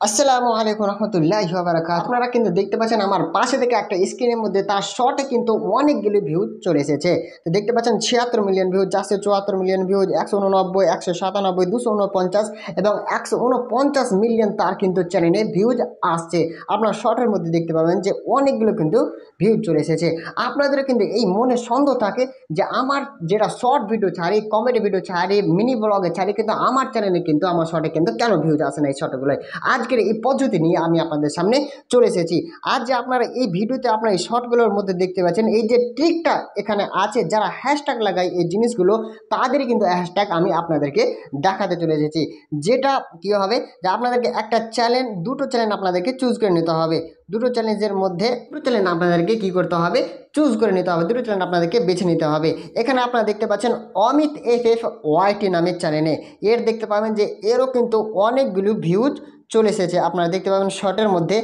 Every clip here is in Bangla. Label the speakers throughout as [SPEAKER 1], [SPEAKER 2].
[SPEAKER 1] আসসালামু আলাইকুম রহমতুল্লাহি ওয়া বারাকাতুহু। আপনারা কিন্তু দেখতে পাচ্ছেন আমার পাশে থেকে একটা স্ক্রিনের মধ্যে তার শর্টে কিন্তু অনেকগুলো ভিউজ চলে এসেছে। তো দেখতে পাচ্ছেন ৭৬ মিলিয়ন ভিউজ, ৪৭৪ মিলিয়ন ভিউজ, ১৮৯, ১৯৭, ২৪৯ এবং ১৪৯ মিলিয়ন তার কিন্তু চ্যানেলে ভিউজ আসছে। আপনার শর্টের মধ্যে দেখতে পাবেন যে অনেকগুলো কিন্তু ভিউজ চলে এসেছে। আপনাদের কিন্তু এই মনে সন্দেহ থাকে যে আমার যেটা শর্ট ভিডিও ছাড়ি, কমেডি ভিডিও ছাড়ি, মিনি ব্লগে ছাড়ি, কিন্তু আমার চ্যানেলে কিন্তু আমার শর্টে কিন্তু কেন ভিউজ আসে না এই শর্টগুলোয়। আজকের এই পদ্ধতি নিয়ে আমি আপনাদের সামনে চলে এসেছি। আজ যে আপনারা এই ভিডিওতে আপনারা এই শর্টগুলোর মধ্যে দেখতে পাচ্ছেন, এই যে ট্রিকটা এখানে আছে, যারা হ্যাশট্যাগ লাগায় এই জিনিসগুলো তাদেরই কিন্তু হ্যাশট্যাগ আমি আপনাদেরকে দেখাতে চলে এসেছি। যেটা কী হবে যে আপনাদেরকে একটা চ্যানেল, দুটো চ্যানেল আপনাদেরকে চুজ করে নিতে হবে। দুটো চ্যালেঞ্জের মধ্যে দুটো চ্যানেল আপনাদেরকে কী করতে হবে, চুজ করে নিতে হবে। দুটো চ্যানেল আপনাদেরকে বেছে নিতে হবে। এখানে আপনারা দেখতে পাচ্ছেন অমিত FFYT নামের চ্যানেলে এর দেখতে পাবেন যে এরও কিন্তু অনেকগুলো ভিউজ চলে এসেছে। আপনারা দেখতে পাবেন শর্টের মধ্যে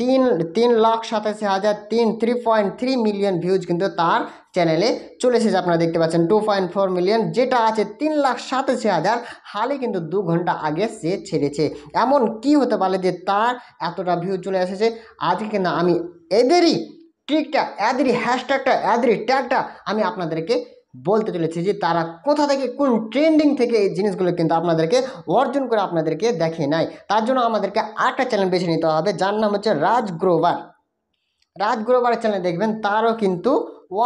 [SPEAKER 1] ৩,৮৭,০০০ 3.3 মিলিয়ন ভিউজ কিন্তু তার চ্যানেলে চলে এসেছে। আপনারা দেখতে পাচ্ছেন 2.4 মিলিয়ন, যেটা আছে ৩,৮৭,০০০ হালে কিন্তু ২ ঘন্টা আগে সে ছেড়েছে। এমন কি হতে পারে যে তার এতটা ভিউজ চলে এসেছে? আজকে কিন্তু আমি এদেরই ট্রিকটা, এদেরই হ্যাশট্যাগটা, এদেরই ট্যাগটা আমি আপনাদেরকে বলতে চলেছি যে তারা কোথা থেকে, কোন ট্রেন্ডিং থেকে এই জিনিসগুলো কিন্তু আপনাদেরকে অর্জন করে আপনাদেরকে দেখিয়ে নেয়। তার জন্য আমাদেরকে আরেকটা চ্যানেল বেছে নিতে হবে, যার নাম হচ্ছে রাজ গ্রোভার। রাজ গ্রোভারের চ্যানেল দেখবেন তারও কিন্তু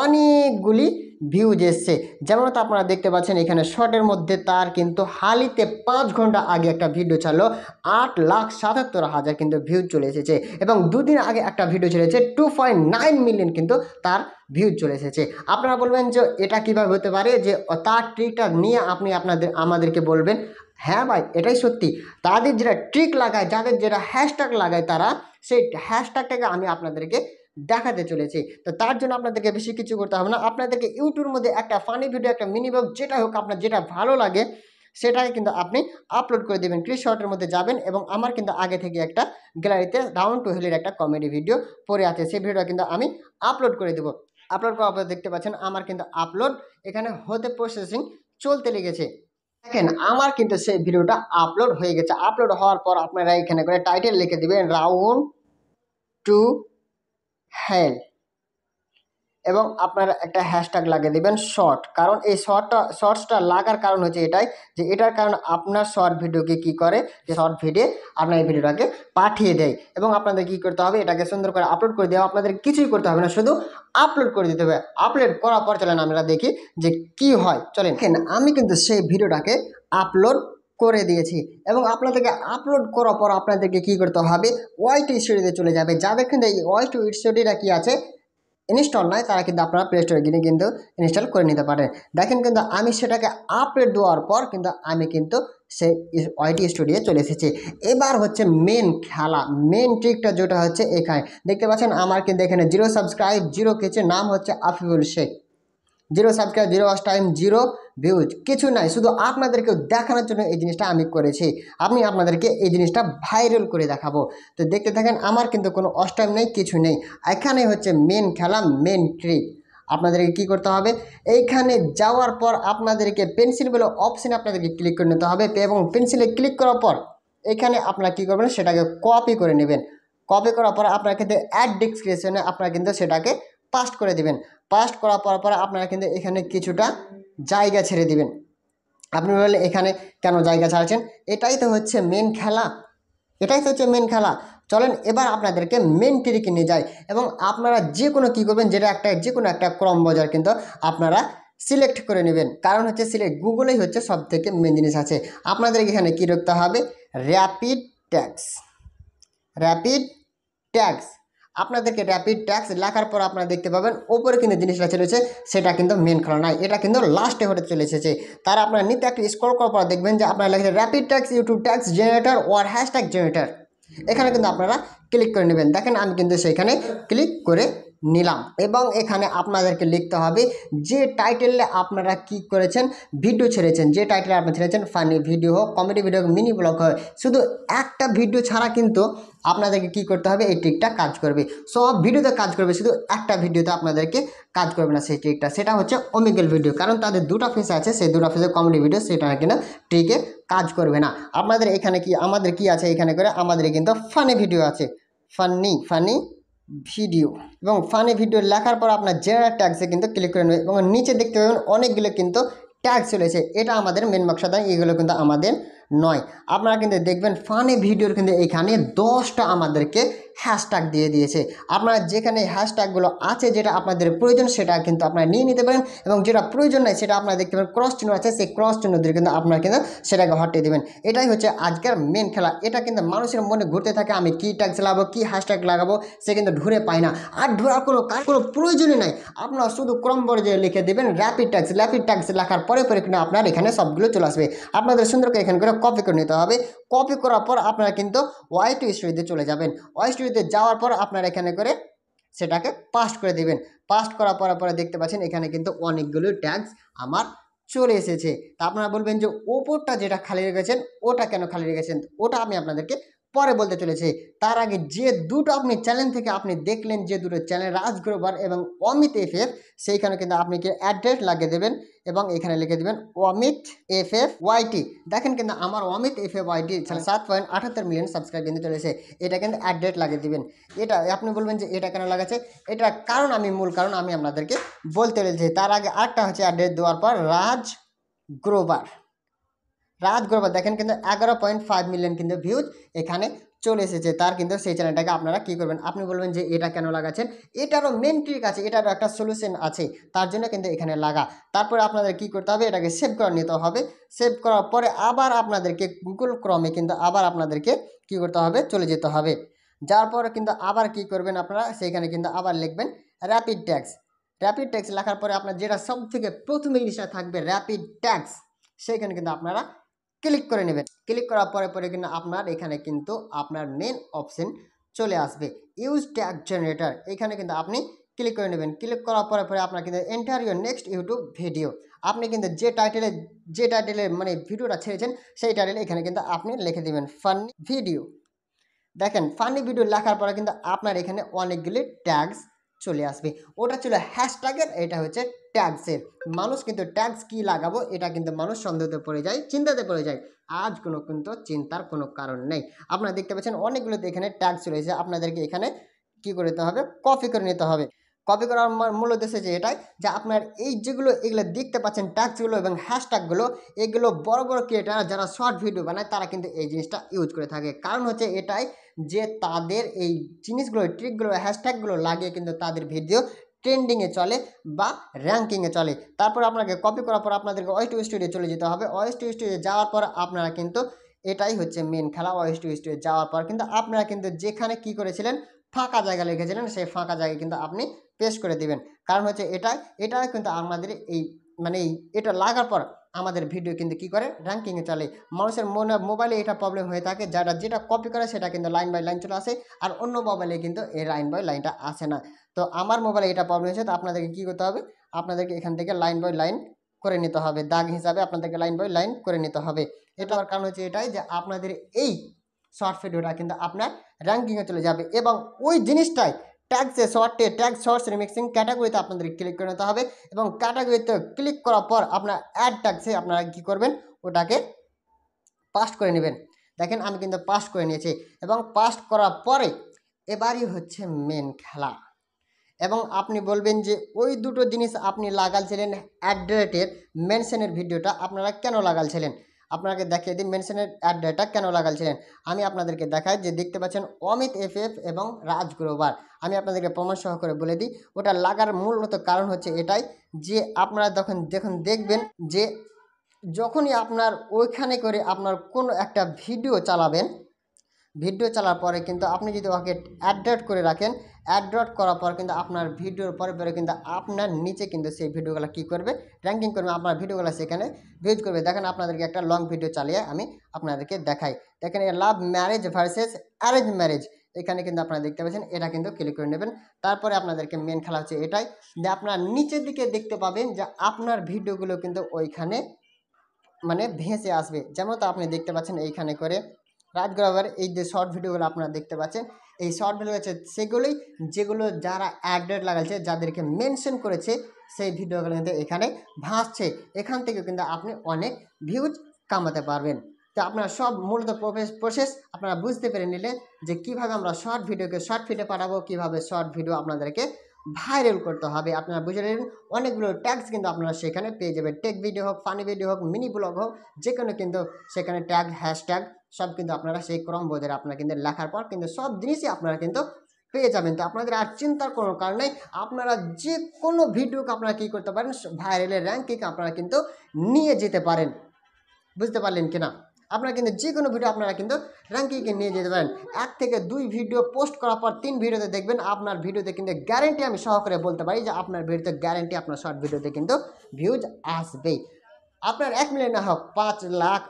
[SPEAKER 1] অনেকগুলি ভিউজ এসছে। যেমন তো আপনারা দেখতে পাচ্ছেন এখানে শর্টের মধ্যে তার কিন্তু হালিতে 5 ঘন্টা আগে একটা ভিডিও ছাড়লো, 8,77,000 কিন্তু ভিউজ চলে এসেছে। এবং দুদিন আগে একটা ভিডিও ছেড়েছে, 2.9 মিলিয়ন কিন্তু তার ভিউজ চলে এসেছে। আপনারা বলবেন যে এটা কীভাবে হতে পারে, যে তার ট্রিকটা নিয়ে আপনি আমাদেরকে বলবেন। হ্যাঁ ভাই, এটাই সত্যি। তাদের যেটা ট্রিক লাগায়, যাদের যেটা হ্যাশট্যাগ লাগায়, তারা সেই হ্যাশট্যাগটাকে আমি আপনাদেরকে দেখাতে চলেছি। তো তার জন্য আপনাদেরকে বেশি কিছু করতে হবে না। আপনাদেরকে ইউটিউবের মধ্যে একটা ফানি ভিডিও, একটা মিনি ব্লগ, যেটা হোক আপনার যেটা ভালো লাগে সেটাকে কিন্তু আপনি আপলোড করে দেবেন। ক্রিস শর্টের মধ্যে যাবেন এবং আমার কিন্তু আগে থেকে একটা গ্যালারিতে ডাউন টু হেলের একটা কমেডি ভিডিও পড়ে আছে, সেই ভিডিওটা কিন্তু আমি আপলোড করে দেবো। আপলোড করার পর দেখতে পাচ্ছেন আমার কিন্তু আপলোড এখানে হতে প্রসেসিং চলতে লেগেছে। দেখেন আমার কিন্তু সেই ভিডিওটা আপলোড হয়ে গেছে। আপলোড হওয়ার পর আপনারা এখানে করে টাইটেল লিখে দিবেন রাউন্ড টু হেল, এবং আপনারা একটা হ্যাশট্যাগ লাগিয়ে দেবেন শর্ট। কারণ এই শর্টসটা লাগার কারণ হচ্ছে এটাই, যে এটার কারণ আপনার শর্ট ভিডিওকে কী করে, যে শর্ট ভিডিও আপনার এই ভিডিওটাকে পাঠিয়ে দেয়। এবং আপনাদের কী করতে হবে, এটাকে সুন্দর করে আপলোড করে দেওয়া। আপনাদের কিছুই করতে হবে না, শুধু আপলোড করে দিতে হবে। আপলোড করার পর চলেন আমরা দেখি যে কি হয়। চলেন, আমি কিন্তু সেই ভিডিওটাকে আপলোড করে দিয়েছি। এবং আপনাদেরকে আপলোড করার পর আপনাদেরকে কী করতে হবে, ওয়াইটি স্টুডিওতে চলে যাবে। যাদের কিন্তু এই ওয়াইটি স্টুডিওটা কী আছে, ইনস্টল নয়, তারা কিন্তু আপনারা প্লে স্টোরে গিয়ে কিন্তু ইনস্টল করে নিতে পারেন। দেখেন কিন্তু আমি সেটাকে আপলোড দেওয়ার পর কিন্তু আমি কিন্তু সেই ওয়াইটি স্টুডিও চলে এসেছি। এবার হচ্ছে মেন খেলা, মেন ট্রিকটা যেটা হচ্ছে এখানে দেখতে পাচ্ছেন আমার কিন্তু এখানে 0 সাবস্ক্রাইব, 0 কিছু, নাম হচ্ছে Afiful Sheikh. 0 subscribe, 0 watch time, 0 views, কিছু নাই। শুধু আপনাদেরকে দেখানোর জন্য এই জিনিসটা আমি করেছি। আমি আপনাদেরকে এই জিনিসটা ভাইরাল করে দেখাবো। তো দেখতে থাকেন, আমার কিন্তু কোনো ওয়াচ টাইম নেই, কিছু নেই। এখানে হচ্ছে মেন খেলা, মেন ট্রিক। আপনাদেরকে কী করতে হবে, এইখানে যাওয়ার পর আপনাদেরকে পেন্সিল বলে অপশানে আপনাদেরকে ক্লিক করে নিতে হবে। এবং পেন্সিলে ক্লিক করার পর এখানে আপনারা কী করবেন, সেটাকে কপি করে নেবেন। কপি করার পর আপনারা কিন্তু অ্যাড ডিসক্রিপশনে আপনারা কিন্তু সেটাকে পাস্ট করে দেবেন। পাস্ট করার পর আপনারা কিন্তু এখানে কিছুটা জায়গা ছেড়ে দিবেন। আপনি বললেন এখানে কেন জায়গা ছাড়ছেন, এটাই তো হচ্ছে মেন খেলা, এটাই তো হচ্ছে মেন খেলা। চলেন এবার আপনাদেরকে মেন ট্রিকে নিয়ে যায়। এবং আপনারা যে কোনো কী করবেন, যেটা একটা যে কোনো একটা ক্রম বাজার কিন্তু আপনারা সিলেক্ট করে নেবেন। কারণ হচ্ছে সিলেক্ট গুগলেই হচ্ছে সব থেকে মেন জিনিস আছে। আপনাদের এখানে কী রাখতে হবে, র্যাপিড ট্যাক্স। র্যাপিড ট্যাক্স, আপনাদেরকে র্যাপিড ট্যাক্স লেখার পর আপনারা দেখতে পাবেন ওপরে কিন্তু জিনিসটা চলেছে, সেটা কিন্তু মেন খেলা নয়, এটা কিন্তু লাস্টে হতে চলে এসেছে। তার আপনারা নিতে একটা স্ক্রল করার পর দেখবেন যে আপনারা লিখেছে rapid tags YouTube tags generator or hashtag generator. এখানে কিন্তু আপনারা ক্লিক করে নেবেন। দেখেন আমি কিন্তু সেখানে ক্লিক করে নিলাম এবং এখানে আপনাদেরকে লিখতে হবে যে টাইটেলে আপনারা কি করেছেন ভিডিও ছেড়েছেন, যে টাইটেলে আপনি ছেড়েছেন ফানি ভিডিও হোক, কমেডি ভিডিও হোক, মিনি ব্লগ হয়, শুধু একটা ভিডিও ছাড়া কিন্তু আপনাদেরকে কি করতে হবে এই ট্রিকটা কাজ করবে। সব ভিডিওতে কাজ করবে, শুধু একটা ভিডিওতে আপনাদেরকে কাজ করবে না সেই ট্রিকটা, সেটা হচ্ছে ওমেগেল ভিডিও। কারণ তাদের দুটো ফেস আছে, সেই দুটো ফেসে কমেডি ভিডিও, সেটা কিন্তু ট্রিকে কাজ করবে না। আপনাদের এখানে কি আমাদের কি আছে এখানে করে আমাদের কিন্তু ফানি ভিডিও আছে, ফানি ভিডিও এবং ফানি ভিডিও লেখার পর আপনার জেনারেল ট্যাক্সে কিন্তু ক্লিক করে নেবে এবং নিচে দেখতে পাবেন অনেকগুলো কিন্তু ট্যাগ চলেছে। এটা আমাদের মেন মাকসাদ, এগুলো কিন্তু আমাদের নয়। আপনারা কিন্তু দেখবেন ফানি ভিডিওর কিন্তু এখানে 10টা আমাদেরকে হ্যাশট্যাগ দিয়ে দিয়েছে। আপনারা যেখানে হ্যাশট্যাগুলো আছে যেটা আপনাদের প্রয়োজন সেটা কিন্তু আপনারা নিয়ে নিতে পারেন এবং যেটা প্রয়োজন নয় সেটা আপনারা দেখতে পারেন ক্রস চিহ্ন আছে, সেই ক্রস চিহ্ন দিয়ে কিন্তু আপনারা কিন্তু সেটাকে হটিয়ে দেবেন। এটাই হচ্ছে আজকের মেন খেলা। এটা কিন্তু মানুষের মনে ঘুরতে থাকে আমি কী ট্যাগ লাগাবো, কী হ্যাশট্যাগ লাগাবো, সে কিন্তু ঢুরে পায় না। আর ঢোরার কোনো প্রয়োজনই নাই। আপনারা শুধু ক্রমবর্জে লিখে দেবেন র্যাপিড ট্যাক্স লেখার পরে কিন্তু আপনার এখানে সবগুলো চলে আসবে। আপনাদের সুন্দর করে এখানে করে কপি করে নিতে হবে। কপি করার পর আপনারা কিন্তু ওয়াই টু স্টোরিতে চলে যাবেন। ওয়াই স্টোরিতে যাওয়ার পর আপনারা এখানে করে সেটাকে পাস্ট করে দেবেন। পাস্ট করার পরে দেখতে পাচ্ছেন এখানে কিন্তু অনেকগুলো ট্যাগস আমার চলে এসেছে। তা আপনারা বলবেন যে ওপরটা যেটা খালি রেখেছেন ওটা কেন খালি রেখেছেন, ওটা আমি আপনাদেরকে পরে বলতে চলেছি। তার আগে যে দুটো আপনি চ্যানেল থেকে আপনি দেখলেন, যে দুটো চ্যানেল রাজ গ্রোভার এবং অমিত এফএফ, সেইখানে কিন্তু আপনি কি অ্যাড্রেস লাগিয়ে দেবেন এবং এখানে লিখে দেবেন অমিত এফএফ ওয়াইটি। দেখেন কিন্তু আমার অমিত এফএফ ওয়াইটি 7.78 মিলিয়ন সাবস্ক্রাইব কিন্তু চলেছে। এটা কিন্তু অ্যাড্রেস লাগিয়ে দেবেন। এটা আপনি বলবেন যে এটা কেন লাগাচ্ছে, এটার কারণ মূল কারণ আমি আপনাদেরকে বলতে চলেছি। তার আগে আরেকটা হচ্ছে অ্যাড্রেস দেওয়ার পর রাজ গ্রোভার দেখেন কিন্তু 11.5 মিলিয়ন কিন্তু ভিউজ এখানে চলে এসেছে। তার কিন্তু সেই চ্যানেলটাকে আপনারা কী করবেন, আপনি বলবেন যে এটা কেন লাগাচ্ছেন, এটারও মেন ট্রিক আছে, এটারও একটা সলিউশন আছে, তার জন্য কিন্তু এখানে লাগা। তারপরে আপনাদের কি করতে হবে, এটাকে সেভ করে নিতে হবে। সেভ করার পরে আবার আপনাদেরকে গুগল ক্রমে কিন্তু আবার আপনাদেরকে কি করতে হবে, চলে যেতে হবে। যার পরে কিন্তু আবার কি করবেন আপনারা, সেইখানে কিন্তু আবার লিখবেন র্যাপিড ট্যাক্স লেখার পরে আপনার যেটা সব থেকে প্রথমে জিনিসটা থাকবে র্যাপিড ট্যাক্স, সেইখানে কিন্তু আপনারা ক্লিক করে নেবেন। ক্লিক করার পরে কিন্তু আপনার এখানে কিন্তু আপনার মেন অপশন চলে আসবে ইউজ ট্যাগ জেনারেটর, এখানে কিন্তু আপনি ক্লিক করে নেবেন। ক্লিক করার পরে আপনার কিন্তু enter your next YouTube video, আপনি কিন্তু যে টাইটেলে মানে ভিডিওটা ছেড়েছেন সেই টাইটেলে এখানে কিন্তু আপনি লিখে দেবেন ফানি ভিডিও। দেখেন ফানি ভিডিও লেখার পরে কিন্তু আপনার এখানে অনেকগুলি ট্যাগস চলে আসবে। ওটা ছিল হ্যাশট্যাগের, এটা হচ্ছে ট্যাগসের। মানুষ কিন্তু ট্যাগস কি লাগাবো এটা কিন্তু মানুষ সন্দেহতে পড়ে যায়, চিন্তাতে পড়ে যায়। আজ কিন্তু চিন্তার কোনো কারণ নেই। আপনারা দেখতে পাচ্ছেন অনেকগুলোতে এখানে ট্যাগ চলে এসেছে। আপনাদেরকে এখানে কি করে নিতে হবে, কপি করে নিতে হবে। কপি করার মূল উদ্দেশ্য যে এটাই যে আপনার এই এগুলো দেখতে পাচ্ছেন ট্যাগসগুলো এবং হ্যাশট্যাগুলো, এগুলো বড় বড় ক্রিয়েটার যারা শর্ট ভিডিও বানায় তারা কিন্তু এই জিনিসটা ইউজ করে থাকে। কারণ হচ্ছে এটাই যে তাদের এই জিনিসগুলো ট্রিকগুলো হ্যাশট্যাগুলো লাগিয়ে কিন্তু তাদের ভিডিও ট্রেন্ডিংয়ে চলে বা র্যাঙ্কিংয়ে চলে। তারপর আপনাকে কপি করার পর আপনাদেরকে ওয়াই টু স্টুডিও চলে যেতে হবে। ওয়াই টু স্টুডিও যাওয়ার পর আপনারা কিন্তু এটাই হচ্ছে মেন খেলা। ওয়াই টু স্টুডিও যাওয়ার পর কিন্তু আপনারা কিন্তু যেখানে কি করেছিলেন ফাঁকা জায়গা লিখেছিলেন সেই ফাঁকা জায়গায় কিন্তু আপনি পেস্ট করে দিবেন। কারণ হচ্ছে এটা কিন্তু আমাদের এই মানে এটা লাগার পর আমাদের ভিডিও কিন্তু কি করে র্যাঙ্কিংয়ে চলে। মানুষের মোবাইলে এটা প্রবলেম হয়ে থাকে, যেটা কপি করে সেটা কিন্তু লাইন বাই লাইন চলে আসে, আর অন্য মোবাইলে কিন্তু এই লাইন বাই লাইনটা আসে না। তো আমার মোবাইলে এটা প্রবলেম হয়েছে, তো আপনাদেরকে কী করতে হবে, আপনাদেরকে এখান থেকে লাইন বাই লাইন করে নিতে হবে, দাগ হিসাবে আপনাদেরকে লাইন বাই লাইন করে নিতে হবে। এটা কারণ হচ্ছে এটাই যে আপনাদের এই শর্ট ভিডিওটা কিন্তু আপনার র্যাঙ্কিংয়ে চলে যাবে এবং ওই জিনিসটাই ট্যাগ শর্টস রিমিক্সিং ক্যাটাগরিতে আপনাদের ক্লিক করে নিতে হবে এবং ক্যাটাগরিতে ক্লিক করার পর আপনার অ্যাড ট্যাগসে আপনারা কী করবেন, ওটাকে পাস্ট করে নেবেন। দেখেন আমি কিন্তু পাস্ট করে নিয়েছি এবং পাস্ট করার পরে এবারই হচ্ছে মেন খেলা। এবং আপনি বলবেন যে ওই দুটো জিনিস আপনি লাগালছিলেন অ্যাড্রেটের মেনশনের ভিডিওটা আপনারা কেন লাগালছিলেন, আপনাকে দেখিয়ে দিই মেনশনের অ্যাড্রেটা কেন লাগালছিলেন। আমি আপনাদেরকে দেখাই যে দেখতে পাচ্ছেন অমিত এফএফ এবং রাজ গ্রোভার, আমি আপনাদেরকে প্রমাণ সহকারে বলে দিই। ওটা লাগার মূলত কারণ হচ্ছে এটাই যে আপনারা যখন দেখবেন যে যখনই আপনার ওইখানে করে আপনার কোনো একটা ভিডিও চালাবেন, ভিডিও চালার পরে কিন্তু আপনি যদি ওকে অ্যাড্রট করে রাখেন, অ্যাড্রট করার পর কিন্তু আপনার ভিডিওর পরে কিন্তু আপনার নিচে কিন্তু সেই ভিডিওগুলো কী করবে, র্যাঙ্কিং করবে, আপনার ভিডিওগুলো সেখানে ভিউজ করবে। দেখেন আপনাদেরকে একটা লং ভিডিও চালিয়ে আমি আপনাদেরকে দেখাই। দেখেন love marriage versus arrange marriage, এখানে কিন্তু আপনারা দেখতে পাচ্ছেন, এটা কিন্তু ক্লিক করে নেবেন। তারপরে আপনাদেরকে মেন খেলা হচ্ছে এটাই যে আপনার নিচের দিকে দেখতে পাবেন যে আপনার ভিডিওগুলো কিন্তু ওইখানে মানে ভেসে আসবে। যেমন তো আপনি দেখতে পাচ্ছেন এইখানে করে রাত গ্রাবার এই যে শর্ট ভিডিওগুলো আপনারা দেখতে পাচ্ছেন, এই শর্ট ভিডিও হচ্ছে সেগুলোই যেগুলো যারা অ্যাডেড লাগাচ্ছে, যাদেরকে মেনশন করেছে, সেই ভিডিওগুলো কিন্তু এখানে ভাসছে। এখান থেকে কিন্তু আপনি অনেক ভিউজ কামাতে পারবেন। তো আপনারা সব মূলত প্রসেস আপনারা বুঝতে পেরে নিলেন যে কিভাবে আমরা শর্ট ভিডিওকে শর্ট ফিডে পাঠাবো, কিভাবে শর্ট ভিডিও আপনাদেরকে ভাইরাল করতে হবে। আপনারা বুঝে নিলেন, অনেকগুলো ট্যাগস কিন্তু আপনারা সেখানে পেয়ে যাবেন। টেক ভিডিও হোক, ফানি ভিডিও হোক, মিনি ব্লগ হোক, যে কোনো কিন্তু সেখানে ট্যাগ, হ্যাশট্যাগ সব কিন্তু আপনারা সেই ক্রমবোধের আপনারা কিন্তু লেখার পর কিন্তু সব জিনিসই আপনারা কিন্তু পেয়ে যাবেন। তো আপনাদের আর চিন্তার কোনো কারণ নেই, আপনারা যে কোনো ভিডিওকে আপনারা কী করতে পারেন, ভাইরালের র্যাঙ্কিং আপনারা কিন্তু নিয়ে যেতে পারেন। বুঝতে পারলেন কিনা? আপনারা কিন্তু যে কোনো ভিডিও আপনারা কিন্তু র্যাঙ্কিংয়ে নিয়ে যেতে পারেন। 1 থেকে 2 ভিডিও পোস্ট করার পর 3 ভিডিওতে দেখবেন আপনার ভিডিওতে কিন্তু গ্যারেন্টি আমি সহকারে বলতে পারি যে আপনার ভিডিওতে গ্যারেন্টি আপনার শর্ট ভিডিওতে কিন্তু ভিউজ আসবেই। আপনার 1 মিলিয়ন না হোক, 5 লাখ,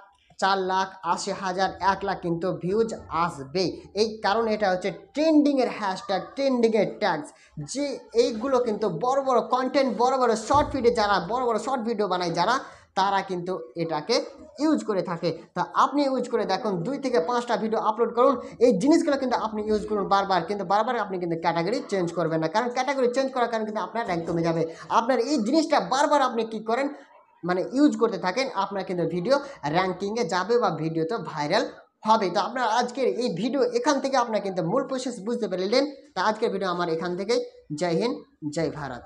[SPEAKER 1] 4 লাখ, 80,000, 1 লাখ কিন্তু ভিউজ আসবেই। এই কারণ এটা হচ্ছে ট্রেন্ডিংয়ের হ্যাশট্যাগ, ট্রেন্ডিংয়ের ট্যাগস, যে এইগুলো কিন্তু বড় বড় কন্টেন্ট, বড় বড় শর্ট ভিডিও যারা বড় বড় শর্ট ভিডিও বানায় যারা, তারা কিন্তু এটাকে ইউজ করে থাকে। তা আপনি ইউজ করে দেখুন, 2 থেকে 5টা ভিডিও আপলোড করুন, এই জিনিসগুলো কিন্তু আপনি ইউজ করুন বারবার, কিন্তু বারবার আপনি কিন্তু ক্যাটাগরি চেঞ্জ করবেন না, কারণ ক্যাটাগরি চেঞ্জ করার কারণে কিন্তু আপনার র্যাঙ্ক কমে যাবে। আপনার এই জিনিসটা বারবার আপনি কী করেন, মানে ইউজ করতে থাকেন, আপনার কিন্তু ভিডিও র্যাঙ্কিংয়ে যাবে বা ভিডিওতে ভাইরাল হবে। তো আপনার আজকের এই ভিডিও এখান থেকে আপনার কিন্তু মূল প্রসেস বুঝতে পারলেন। তা আজকের ভিডিও আমার এখান থেকেই। জয় হিন্দ, জয় ভারত।